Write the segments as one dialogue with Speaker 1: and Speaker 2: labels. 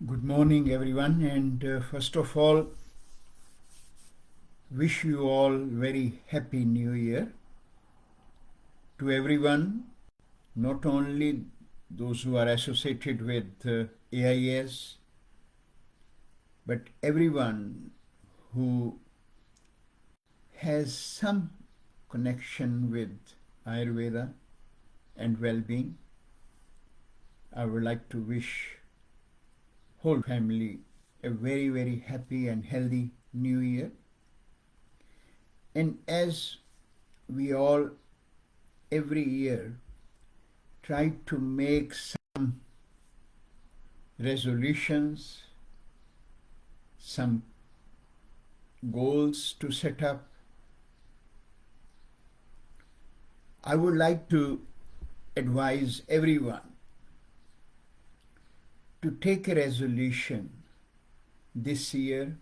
Speaker 1: Good morning, everyone, and first of all, wish you all very happy New Year to everyone, not only those who are associated with AIAS, but everyone who has some connection with Ayurveda and well-being. I would like to wish whole family a very, very happy and healthy New Year. And as we all every year try to make some resolutions, some goals to set up, I would like to advise everyone to take a resolution this year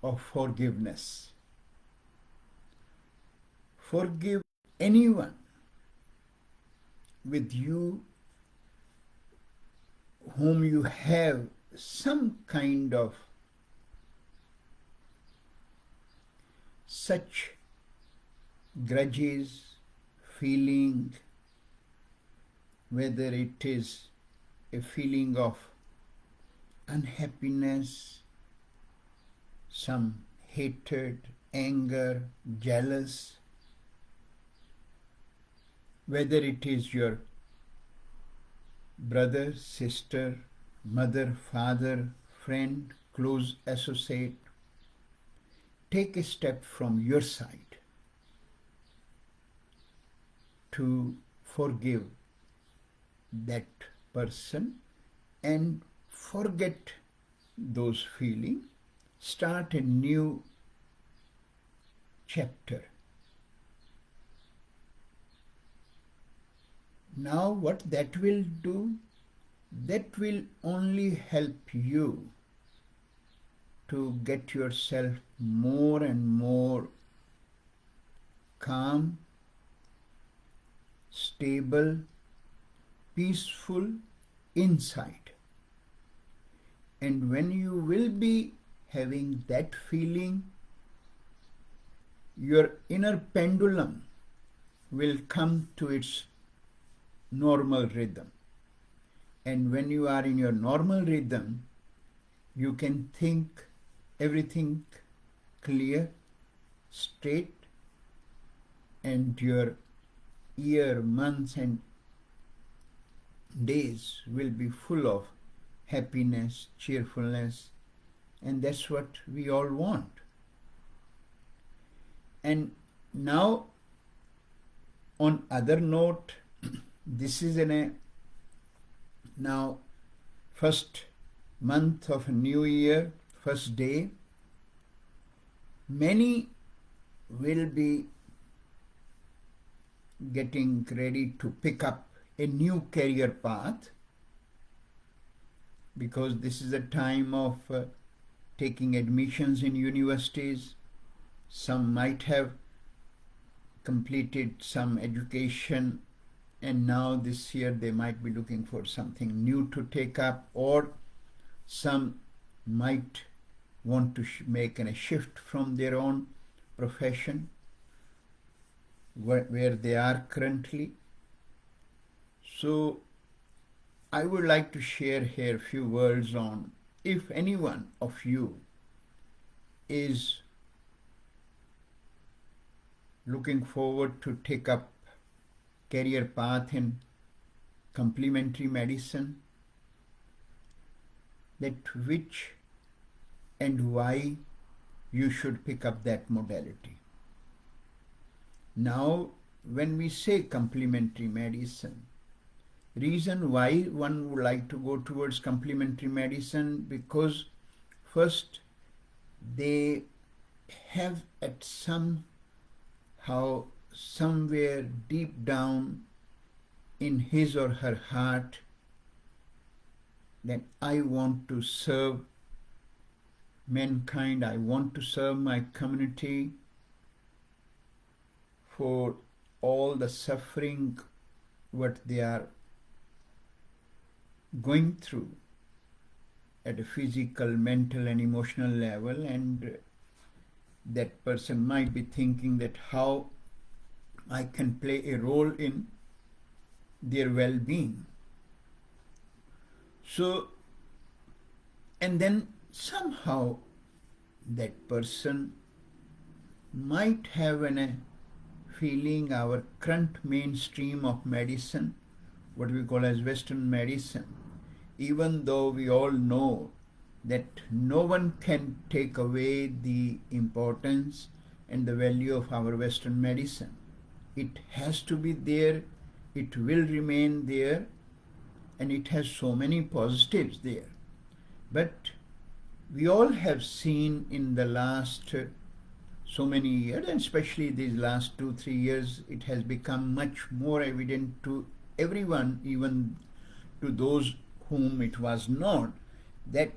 Speaker 1: of forgiveness. Forgive anyone with you whom you have some kind of such grudges, feeling, whether it is a feeling of unhappiness, some hatred, anger, jealous, whether it is your brother, sister, mother, father, friend, close associate, take a step from your side to forgive that person and forget those feelings. Start a new chapter. Now what that will do? That will only help you to get yourself more and more calm, stable, peaceful inside. And when you will be having that feeling, your inner pendulum will come to its normal rhythm. And when you are in your normal rhythm, you can think everything clear, straight, and your year, months, and days will be full of happiness, cheerfulness, and that's what we all want. And now, on other note, this is now first month of a new year, first day. Many will be getting ready to pick up a new career path, because this is a time of taking admissions in universities. Some might have completed some education and now this year they might be looking for something new to take up, or some might want to make a shift from their own profession where they are currently. So I would like to share here a few words on, if any one of you is looking forward to take up career path in complementary medicine, that which and why you should pick up that modality. Now, when we say complementary medicine, reason why one would like to go towards complementary medicine, because first they have at somehow somewhere deep down in his or her heart that I want to serve mankind, I want to serve my community, for all the suffering what they are going through. at a physical, mental and emotional level, and that person might be thinking that how I can play a role in their well-being. So, and then somehow that person might have a feeling our current mainstream of medicine, what we call as Western medicine, even though we all know that no one can take away the importance and the value of our Western medicine. It has to be there, it will remain there, and it has so many positives there. But we all have seen in the last so many years, and especially these last 2-3 years, it has become much more evident to everyone, even to those whom it was not, that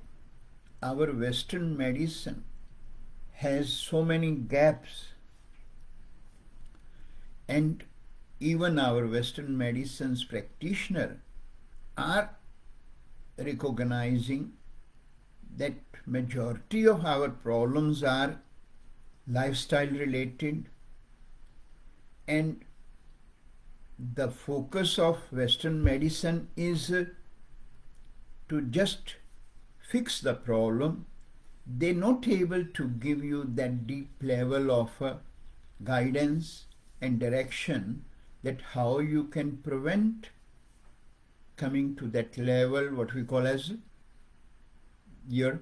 Speaker 1: our Western medicine has so many gaps, and even our Western medicine's practitioner are recognizing that majority of our problems are lifestyle related, and the focus of Western medicine is to just fix the problem. They're not able to give you that deep level of guidance and direction that how you can prevent coming to that level, what we call as your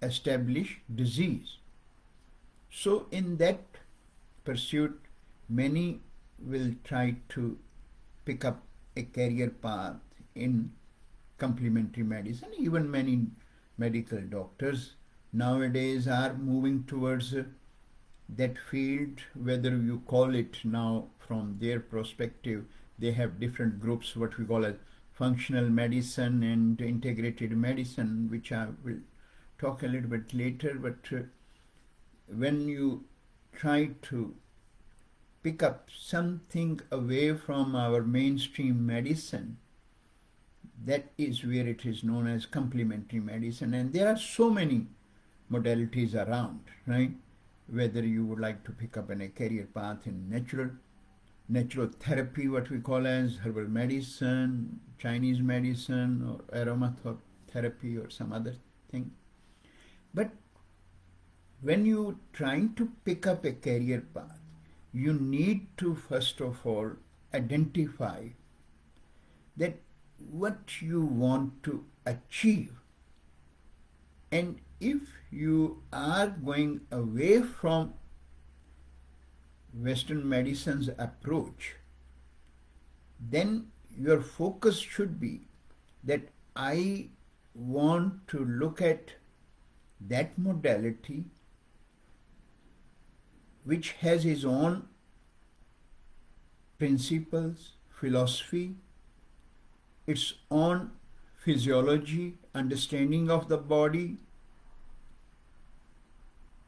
Speaker 1: established disease. So in that pursuit, many will try to pick up a career path in complementary medicine. Even many medical doctors nowadays are moving towards that field, whether you call it now from their perspective, they have different groups, what we call as functional medicine and integrated medicine, which I will talk a little bit later. But when you try to pick up something away from our mainstream medicine, that is where it is known as complementary medicine. And there are so many modalities around, right? Whether you would like to pick up a career path in natural therapy, what we call as herbal medicine, Chinese medicine, or aromatherapy or some other thing. But when you trying to pick up a career path, you need to first of all identify that what you want to achieve. And if you are going away from Western medicine's approach, then your focus should be that I want to look at that modality which has its own principles, philosophy, its own physiology, understanding of the body.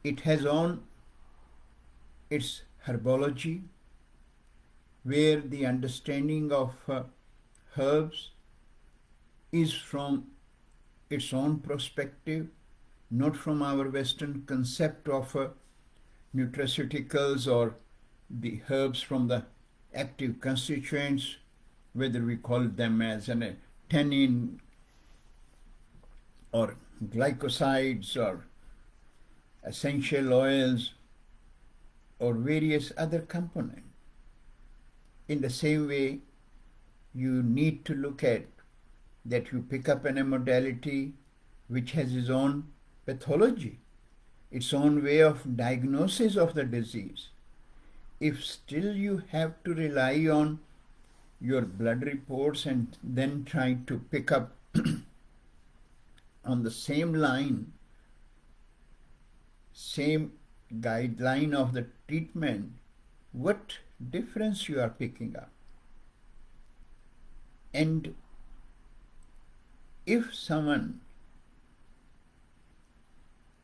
Speaker 1: It has on its herbology, where the understanding of herbs is from its own perspective, not from our Western concept of nutraceuticals or the herbs from the active constituents, whether we call them as a tannin or glycosides or essential oils or various other components. In the same way, you need to look at that you pick up a modality which has its own pathology, its own way of diagnosis of the disease. If still you have to rely on your blood reports and then try to pick up on the same line, same guideline of the treatment, what difference you are picking up? And if someone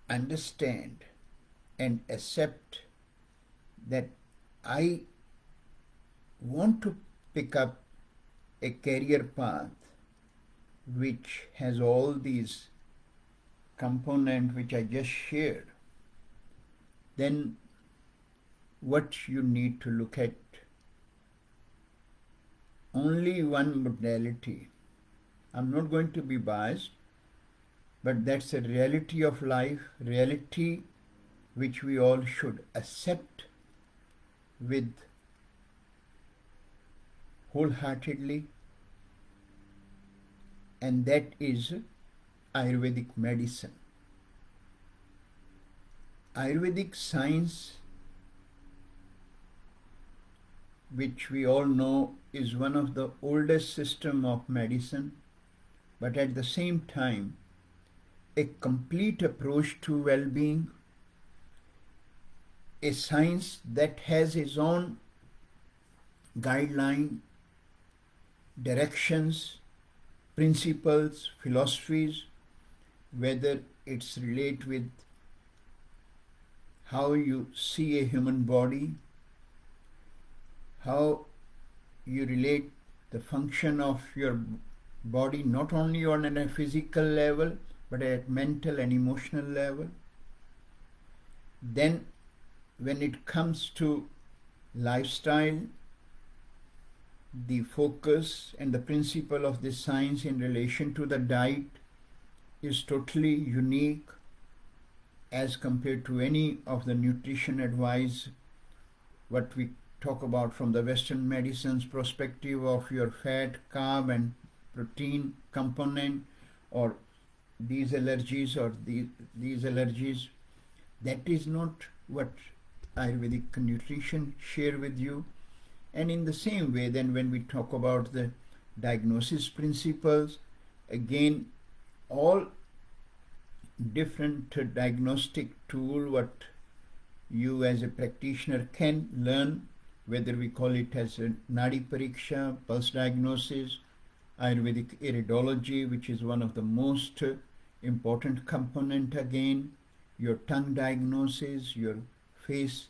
Speaker 1: understand and accept that I want to pick up a career path which has all these component which I just shared, then what you need to look at only one modality. I'm not going to be biased, but that's a reality of life, reality which we all should accept with wholeheartedly, and that is Ayurvedic medicine. Ayurvedic science, which we all know is one of the oldest system of medicine, but at the same time a complete approach to well-being, a science that has its own guideline, directions, principles, philosophies, whether it's relate with how you see a human body, how you relate the function of your body not only on a physical level but at mental and emotional level. Then when it comes to lifestyle, the focus and the principle of this science in relation to the diet is totally unique as compared to any of the nutrition advice what we talk about from the Western medicine's perspective of your fat, carb and protein component, or these allergies or these allergies. That is not what Ayurvedic nutrition share with you. And in the same way, then when we talk about the diagnosis principles, again, all different diagnostic tool what you as a practitioner can learn, whether we call it as a Nadi Pariksha, pulse diagnosis, Ayurvedic iridology, which is one of the most important component again, your tongue diagnosis, your face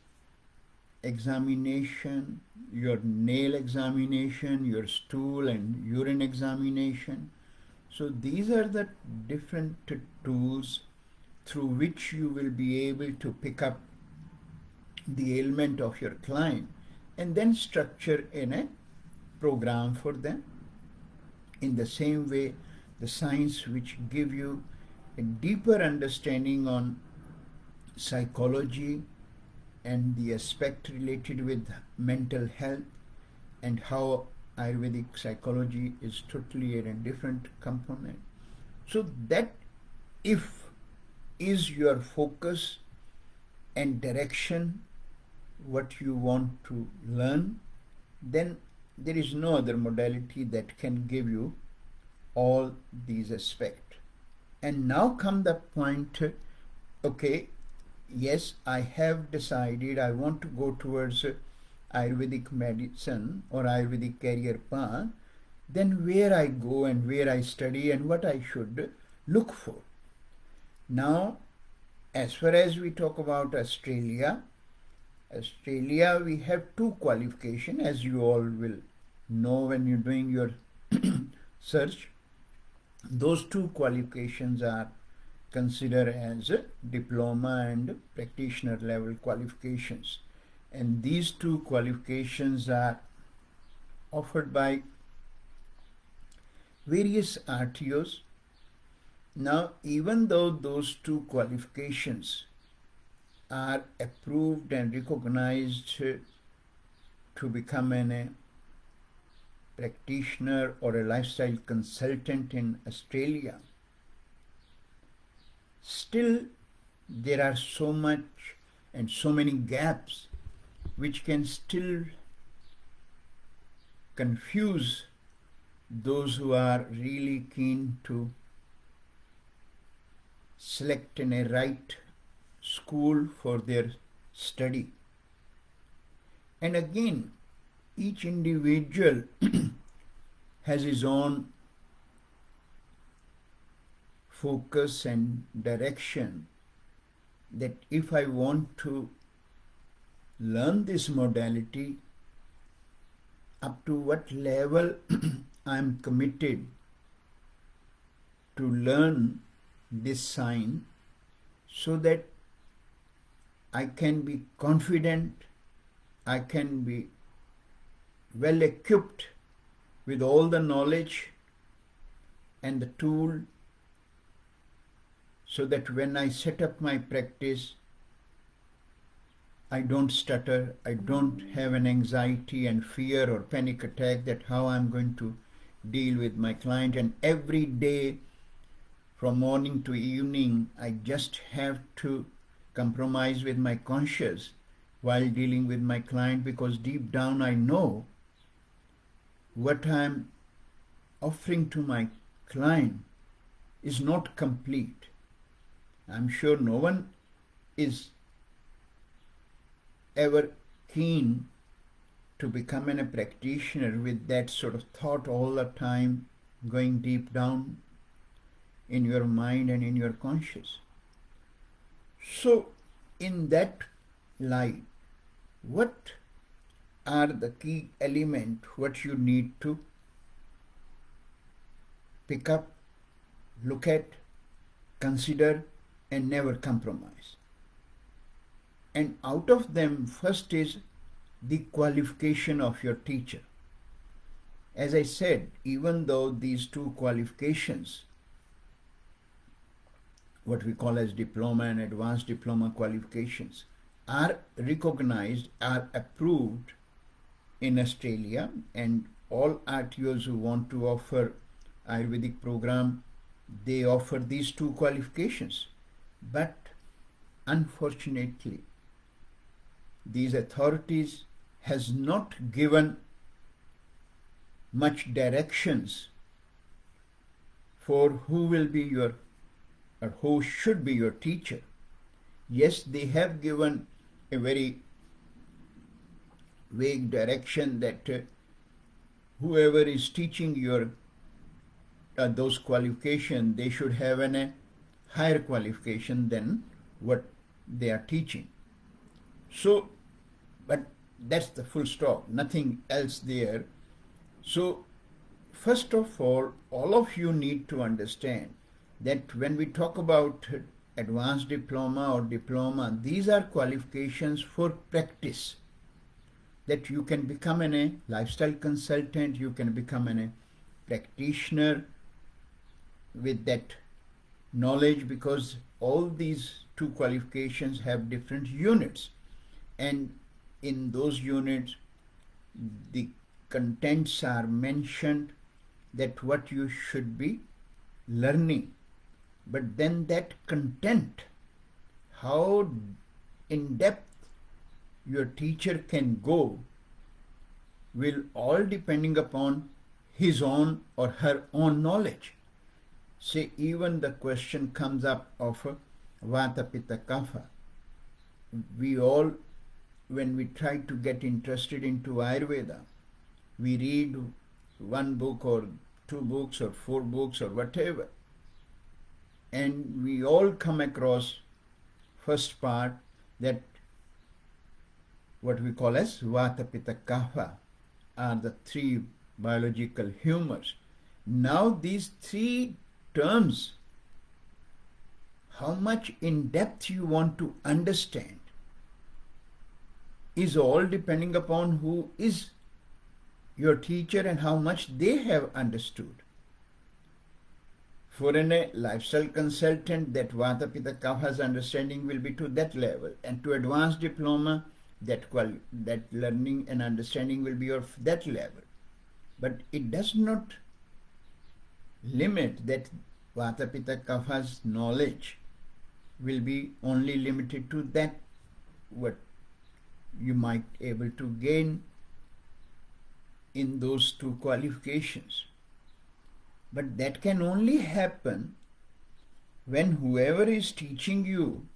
Speaker 1: examination, your nail examination, your stool and urine examination. So these are the different tools through which you will be able to pick up the ailment of your client and then structure in a program for them. In the same way, the science which give you a deeper understanding on psychology and the aspect related with mental health and how Ayurvedic psychology is totally a different component. So that if is your focus and direction what you want to learn, then there is no other modality that can give you all these aspects. And now come the point, okay, yes, I have decided I want to go towards Ayurvedic medicine or Ayurvedic career path, then where I go and where I study and what I should look for. Now, as far as we talk about Australia, we have two qualifications, as you all will know when you're doing your search. Those two qualifications are considered as diploma and practitioner level qualifications. And these two qualifications are offered by various R.T.Os. Now, even though those two qualifications are approved and recognized to become a practitioner or a lifestyle consultant in Australia, still there are so much and so many gaps which can still confuse those who are really keen to select in a right school for their study. And again, each individual has his own focus and direction, that if I want to learn this modality, up to what level I am committed to learn this sign so that I can be confident, I can be well equipped with all the knowledge and the tool, so that when I set up my practice, I don't stutter, I don't have an anxiety and fear or panic attack that how I'm going to deal with my client, and every day from morning to evening I just have to compromise with my conscience while dealing with my client, because deep down I know what I'm offering to my client is not complete. I'm sure no one is ever keen to become a practitioner with that sort of thought all the time going deep down in your mind and in your conscience. So in that light, what are the key elements what you need to pick up, look at, consider, and never compromise? And out of them, first is the qualification of your teacher. As I said, even though these two qualifications, what we call as diploma and advanced diploma qualifications, are recognized, are approved in Australia, and all R.T.Os who want to offer Ayurvedic program, they offer these two qualifications. But unfortunately, these authorities has not given much directions for who will be your or who should be your teacher. Yes, they have given a very vague direction that whoever is teaching your those qualifications, they should have a higher qualification than what they are teaching. So, but that's the full stop, nothing else there. So, first of all of you need to understand that when we talk about advanced diploma or diploma, these are qualifications for practice. That you can become a lifestyle consultant, you can become a practitioner with that knowledge, because all these two qualifications have different units. And in those units, the contents are mentioned, that what you should be learning. But then that content, how in depth your teacher can go, will all depending upon his own or her own knowledge. Say even the question comes up of Vata Pitta Kapha. We all, when we try to get interested into Ayurveda, we read one book or two books or four books or whatever, and we all come across first part, that what we call as Vata Pitta Kapha are the three biological humors. Now these three terms, how much in depth you want to understand, is all depending upon who is your teacher and how much they have understood. For a lifestyle consultant, that Vata Pitta Kapha's understanding will be to that level, and to advanced diploma, that learning and understanding will be of that level. But it does not limit that Vata Pitta Kapha's knowledge will be only limited to that what you might able to gain in those two qualifications. But that can only happen when whoever is teaching you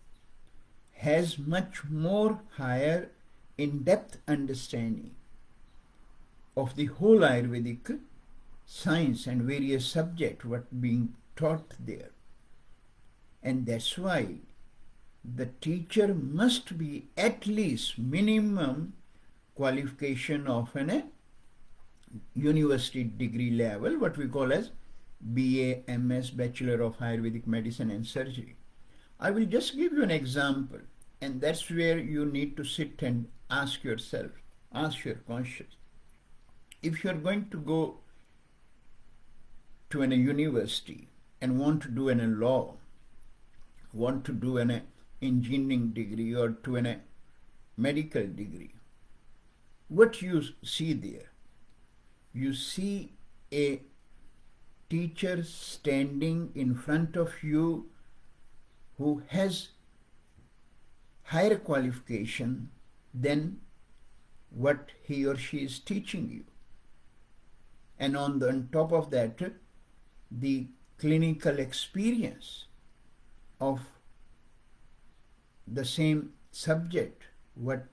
Speaker 1: has much more higher in-depth understanding of the whole Ayurvedic science and various subjects what being taught there. And that's why the teacher must be at least minimum qualification of a university degree level, what we call as BA, MS, Bachelor of Ayurvedic Medicine and Surgery. I will just give you an example, and that's where you need to sit and ask yourself, ask your conscience. If you're going to go to a university and want to do a law, want to do an engineering degree or to a medical degree, what you see there? You see a teacher standing in front of you who has higher qualification than what he or she is teaching you. And on top of that, the clinical experience of the same subject, what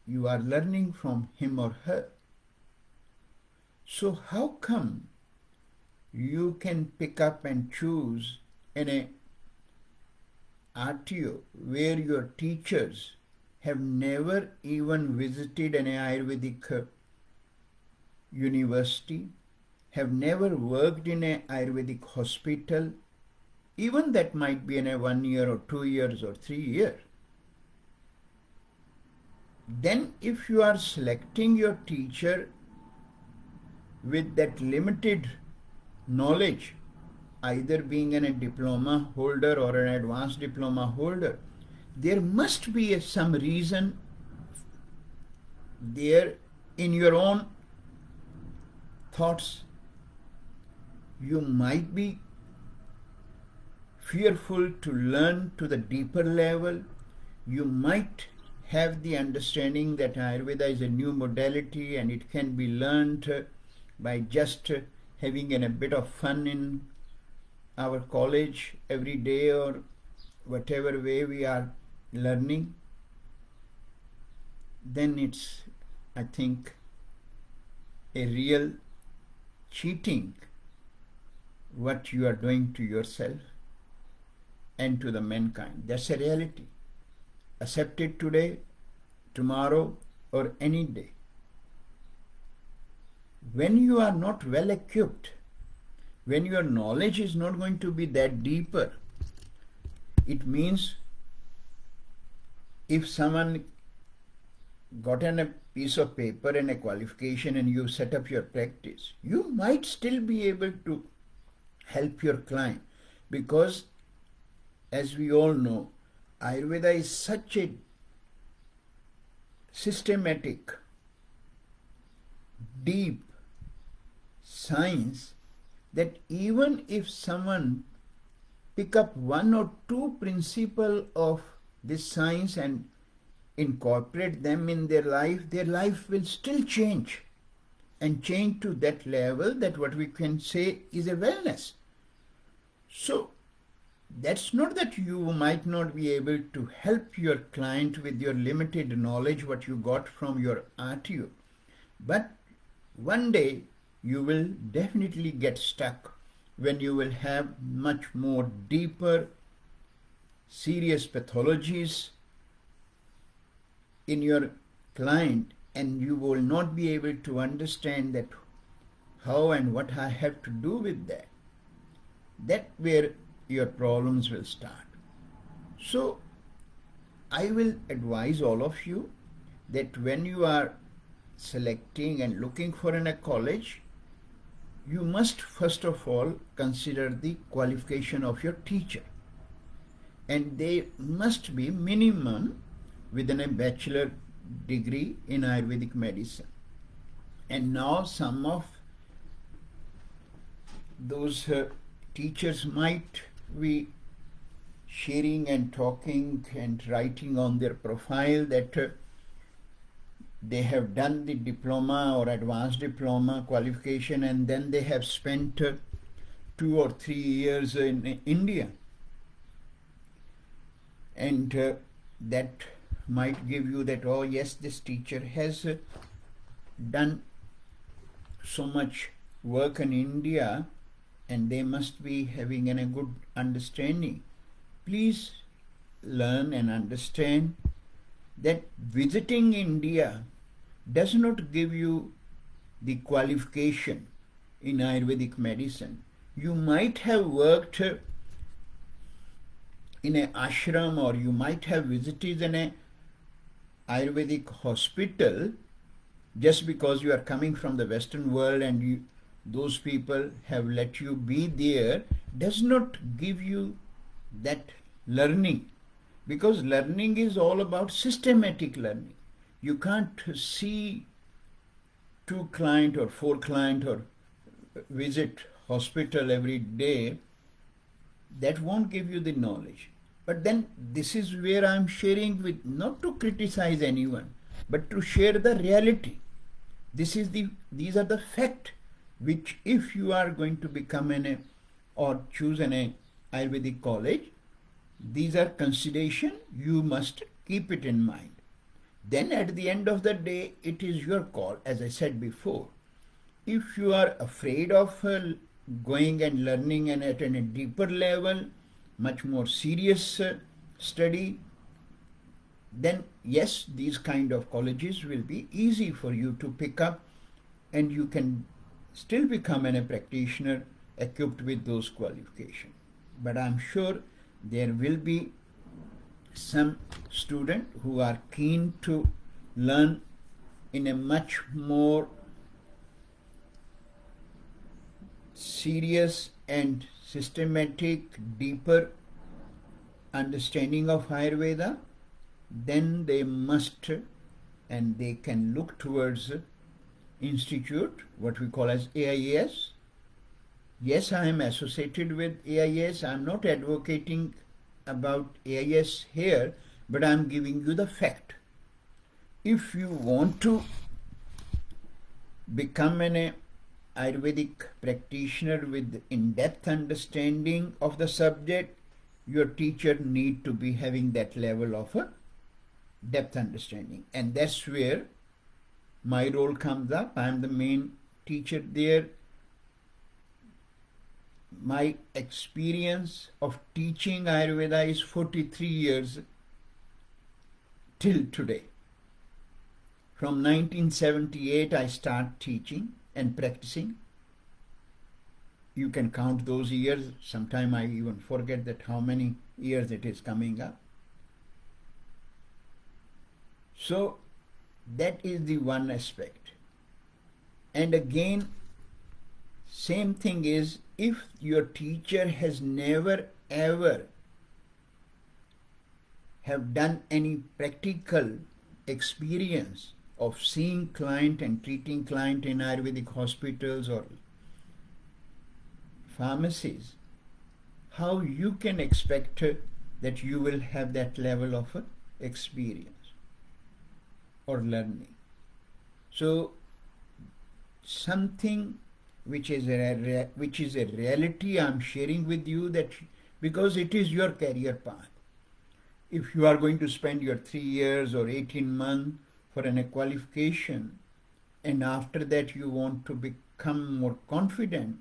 Speaker 1: you are learning from him or her. So how come you can pick up and choose in a R.T.O where your teachers have never even visited an Ayurvedic university, have never worked in an Ayurvedic hospital, even that might be in a 1 year or 2 years or 3 years. Then if you are selecting your teacher with that limited knowledge, either being a diploma holder or an advanced diploma holder, there must be some reason there in your own thoughts. You might be fearful to learn to the deeper level. You might have the understanding that Ayurveda is a new modality and it can be learned by just having a bit of fun in our college every day or whatever way we are learning. Then it's, I think, a real cheating what you are doing to yourself and to the mankind. That's a reality. Accept it today, tomorrow, or any day. When you are not well equipped, when your knowledge is not going to be that deeper, it means if someone got a piece of paper and a qualification and you set up your practice, you might still be able to help your client, because as we all know, Ayurveda is such a systematic, deep science that even if someone pick up 1 or 2 principles of this science and incorporate them in their life will still change, and change to that level that what we can say is a wellness. So that's not that you might not be able to help your client with your limited knowledge what you got from your R.T.O, but one day you will definitely get stuck when you will have much more deeper, serious pathologies in your client, and you will not be able to understand that how and what I have to do with that. That's where your problems will start. So I will advise all of you that when you are selecting and looking for a college, you must first of all consider the qualification of your teacher, and they must be minimum within a bachelor degree in Ayurvedic medicine. And now some of those teachers might be sharing and talking and writing on their profile that they have done the diploma or advanced diploma qualification and then they have spent 2 or 3 years in India, and that might give you that, oh yes, this teacher has done so much work in India and they must be having a good understanding. Please learn and understand that visiting India does not give you the qualification in Ayurvedic medicine. You might have worked in an ashram, or you might have visited an Ayurvedic hospital. Just because you are coming from the Western world and those people have let you be there, does not give you that learning, because learning is all about systematic learning. You can't see 2 client or 4 client or visit hospital every day. That won't give you the knowledge. But then this is where I'm sharing with, not to criticize anyone, but to share the reality. These are the fact which, if you are going to become or choose an Ayurvedic college, these are consideration. You must keep it in mind. Then at the end of the day, it is your call, as I said before. If you are afraid of going and learning and at a deeper level, much more serious study, then yes, these kind of colleges will be easy for you to pick up, and you can still become a practitioner equipped with those qualifications. But I'm sure there will be some student who are keen to learn in a much more serious and systematic, deeper understanding of Ayurveda. Then they must, and they can look towards institute, what we call as AIAS. Yes, I am associated with AIAS. I am not advocating about AIAS here, but I am giving you the fact. If you want to become an Ayurvedic practitioner with in-depth understanding of the subject, your teacher need to be having that level of a depth understanding. And that's where my role comes up. I am the main teacher there. My experience of teaching Ayurveda is 43 years till today. From 1978 I start teaching and practicing. You can count those years. Sometime I even forget that how many years it is coming up. So that is the one aspect. And again, same thing is, if your teacher has never ever have done any practical experience of seeing client and treating client in Ayurvedic hospitals or pharmacies, how you can expect that you will have that level of experience or learning? So something which is a reality I'm sharing with you, that because it is your career path. If you are going to spend your 3 years or 18 months for a qualification, and after that you want to become more confident,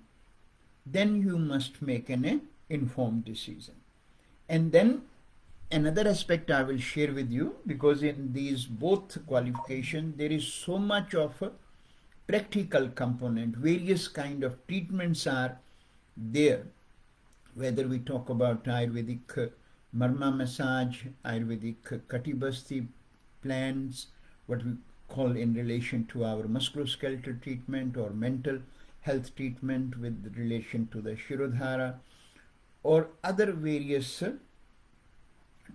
Speaker 1: then you must make an informed decision. And then another aspect I will share with you, because in these both qualifications there is so much of a practical component. Various kind of treatments are there, whether we talk about Ayurvedic marma massage, Ayurvedic katibasti plans, what we call in relation to our musculoskeletal treatment, or mental health treatment with relation to the Shirodhara, or other various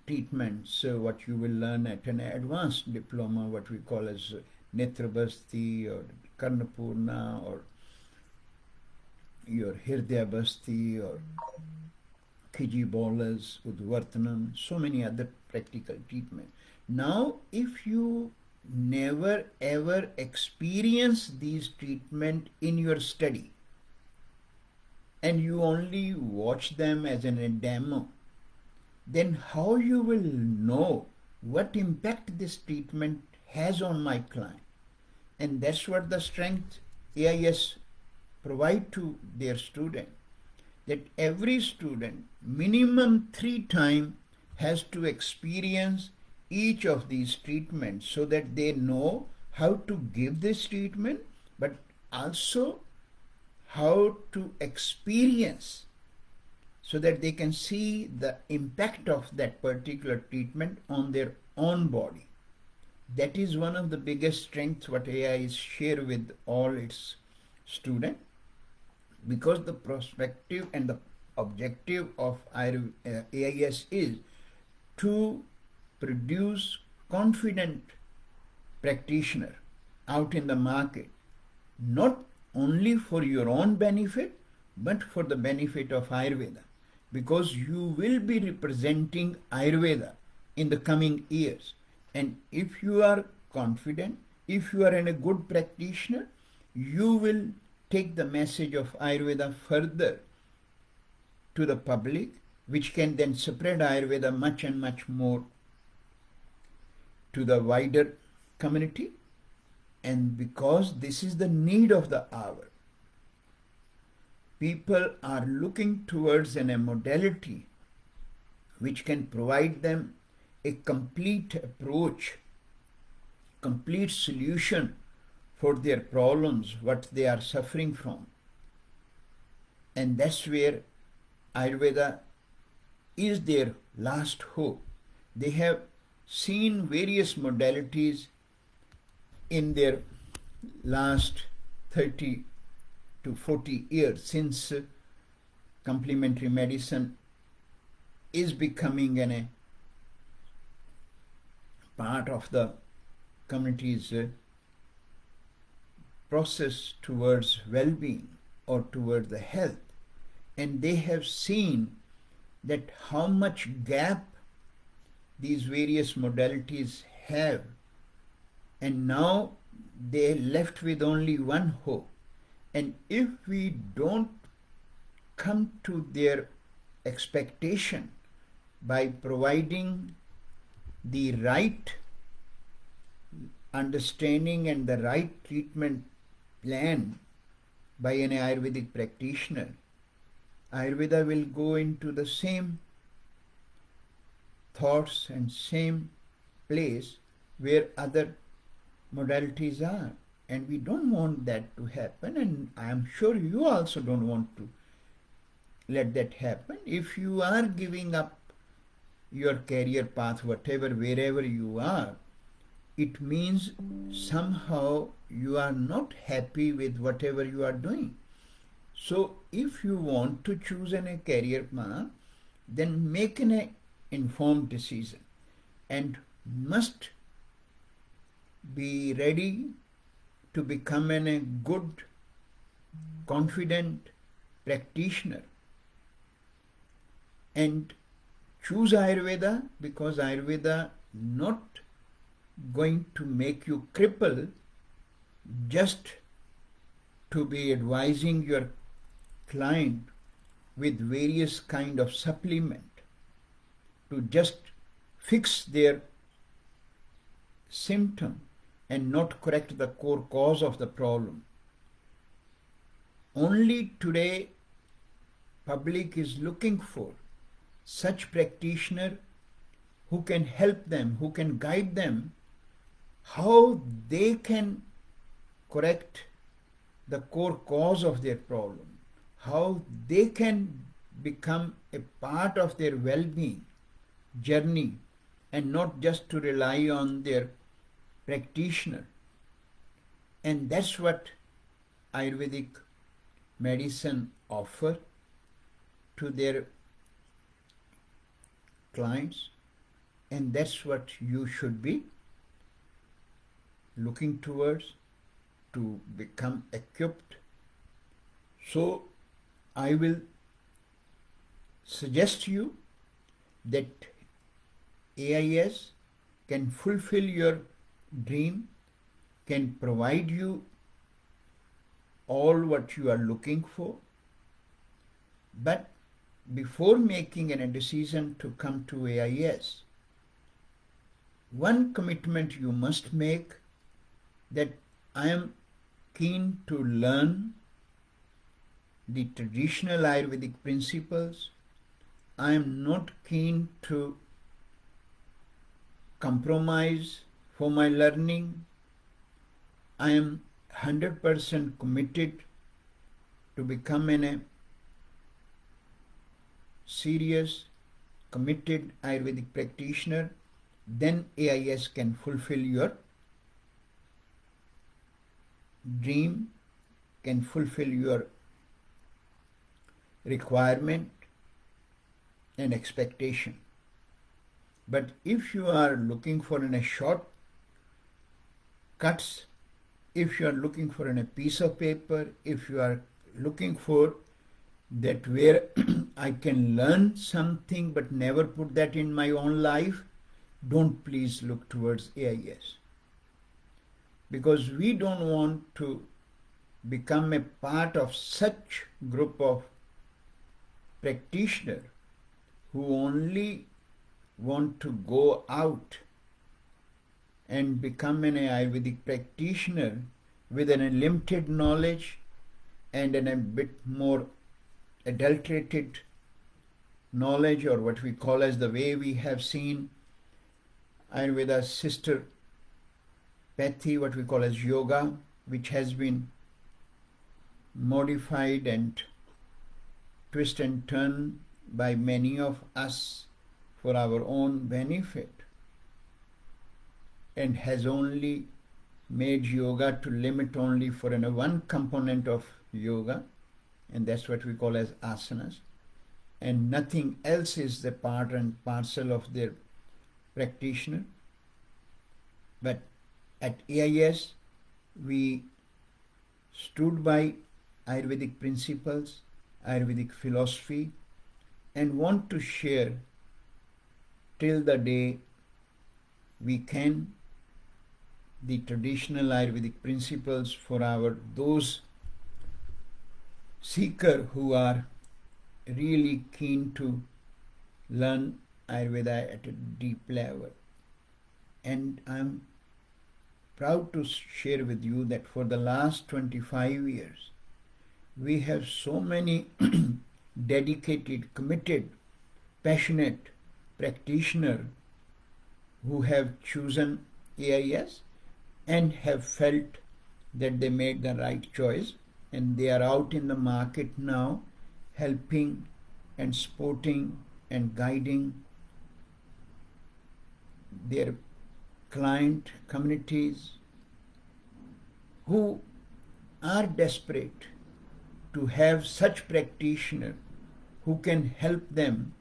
Speaker 1: treatments, what you will learn at an advanced diploma, what we call as Netrabasti or Karnapurna, or your Hirdayabasti or Khiji Bolas, Udvartanam, so many other practical treatments. Now, if you never ever experience these treatment in your study, and you only watch them as a demo, then how you will know what impact this treatment has on my client? And that's what the strength AIS provide to their student, that every student minimum 3 times has to experience each of these treatments, so that they know how to give this treatment, but also how to experience, so that they can see the impact of that particular treatment on their own body. That is one of the biggest strengths what AIAS share with all its students, because the perspective and the objective of AIAS is to produce confident practitioner out in the market, not only for your own benefit, but for the benefit of Ayurveda, because you will be representing Ayurveda in the coming years. And if you are confident, if you are a good practitioner, you will take the message of Ayurveda further to the public, which can then spread Ayurveda much and much more to the wider community. And because this is the need of the hour, people are looking towards a modality which can provide them a complete approach, complete solution for their problems, what they are suffering from. And that's where Ayurveda is their last hope. They have seen various modalities in their last 30 to 40 years since complementary medicine is becoming a part of the community's process towards well-being or towards the health. And they have seen that how much gap these various modalities have, and now they are left with only one hope. And if we don't come to their expectation by providing the right understanding and the right treatment plan by an Ayurvedic practitioner, Ayurveda will go into the same thoughts and same place where other modalities are. And we don't want that to happen, and I am sure you also don't want to let that happen. If you are giving up your career path, whatever, wherever you are, it means somehow you are not happy with whatever you are doing. So if you want to choose a career path, then make an informed decision and must be ready to become a good, confident practitioner. And choose Ayurveda, because Ayurveda not going to make you cripple just to be advising your client with various kind of supplement to just fix their symptom and not correct the core cause of the problem. Only today public is looking for such practitioner who can help them, who can guide them, how they can correct the core cause of their problem, how they can become a part of their well-being journey and not just to rely on their practitioner. And that's what Ayurvedic medicine offer to their clients, and that's what you should be looking towards to become equipped. So I will suggest you that AIAS can fulfill your dream, can provide you all what you are looking for. But before making a decision to come to AIAS, one commitment you must make, that I am keen to learn the traditional Ayurvedic principles. I am not keen to compromise for my learning. I am 100% committed to become a serious, committed Ayurvedic practitioner, then AIAS can fulfill your dream, can fulfill your requirement and expectation. But if you are looking for a short cuts, if you are looking for a piece of paper, if you are looking for that where I can learn something but never put that in my own life, don't please look towards AIS. Because we don't want to become a part of such group of practitioners who only want to go out and become an Ayurvedic practitioner with a limited knowledge and a bit more adulterated knowledge, or what we call as the way we have seen Ayurveda's sister pathy, what we call as yoga, which has been modified and twist and turn by many of us for our own benefit, and has only made yoga to limit only for one component of yoga, and that's what we call as asanas, and nothing else is the part and parcel of their practitioner. But at AIAS, we stood by Ayurvedic principles, Ayurvedic philosophy, and want to share till the day we can the traditional Ayurvedic principles for those seekers who are really keen to learn Ayurveda at a deep level. And I'm proud to share with you that for the last 25 years, we have so many dedicated, committed, passionate practitioners who have chosen AIAS and have felt that they made the right choice, and they are out in the market now helping and supporting and guiding their client communities who are desperate to have such practitioners who can help them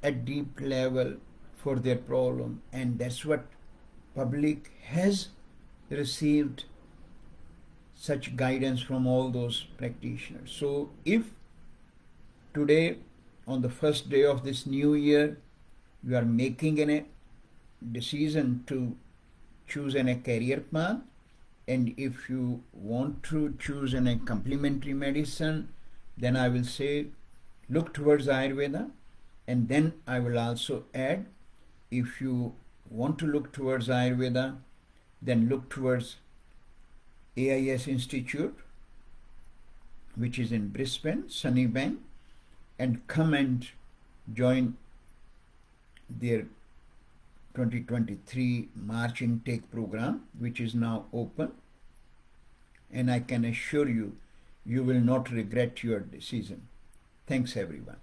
Speaker 1: at deep level for their problem. And that's what public has received, such guidance from all those practitioners. So if today, on the first day of this new year, you are making a decision to choose a career path, and if you want to choose a complementary medicine, then I will say look towards Ayurveda, and then I will also add, if you want to look towards Ayurveda, then look towards AIAS Institute, which is in Brisbane, Sunnybank, and come and join their 2023 March intake program, which is now open, and I can assure you, you will not regret your decision. Thanks everyone.